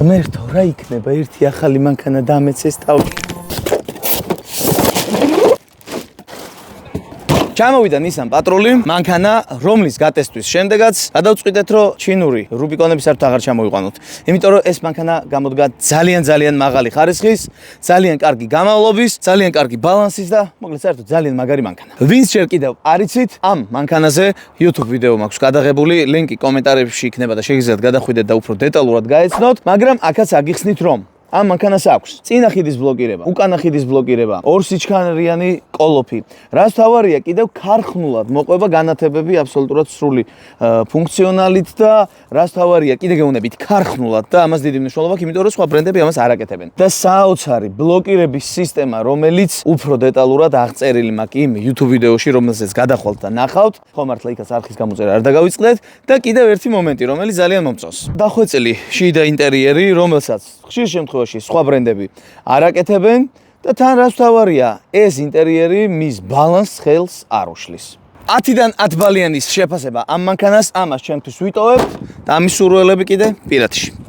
ღმერთო, რა იქნება ერთი ახალი მანქანა დამეცეს თავი. ჩამოვიდა Nissan Patrol-ი, მანქანა, რომლის გატესტვის შემდეგაც გადავწყვიტეთ, რომ ჩინური რუბიკონების საერთოდ აღარ ჩამოვიყვანოთ. იმიტომ რომ ეს მანქანა გამოდგა ძალიან მაღალი ხარისხის, ძალიან კარგი გამავლობის, ძალიან კარგი ბალანსის და მოკლედ საერთოდ ძალიან მაგარი მანქანა. ვინც ჯერ კიდევ არ იცით, ამ მანქანაზე YouTube ვიდეო მაქვს გადაღებული, ლინკი კომენტარებში იქნება და შეგიძლიათ გადახვიდეთ და უფრო დეტალურად გაეცნოთ, მაგრამ აქაც აგიხსნით, რომ ამ მანქანას აქვს წინა ხიდის ბლოკირება, უკანა ხიდის ბლოკირება, ორ სიჩქარიანი კოლოფი. რაც თავარია, კიდევ ქარხნულად მოყვება განათებები აბსოლუტურად სრული ფუნქციონალით და რაც თავარია, კიდე გეუბნებით ქარხნულად და ამას დიდი მნიშვნელობა აქვს, იმიტომ რომ სხვა ბრენდები ამას არ აკეთებენ. და საოცარი ბლოკირების სისტემა, რომელიც უფრო დეტალურად აღწერილი მაქვს იმ YouTube ვიდეოში, რომელზეც გადახვალთ და ნახავთ. ხო მართლა იქაც არხის გამოწერა არ დაგავიწყდეთ და კიდევ ერთი მომენტი, რომელიც ძალიან მომწონს. დახვეწილი შიდა ინტერიერი, რომელსაც ხშირ შემთხვევაში სხვა ბრენდები არ აკეთებენ და თან რაც თავარია, ეს ინტერიერი მის ბალანსს ხელს არ უშლის. 10-დან 10 ბალიანის შეფასება ამ მანქანას, ამას ჩემთვის ვიტოვებთ და ამის სურვილები კიდე პირადში.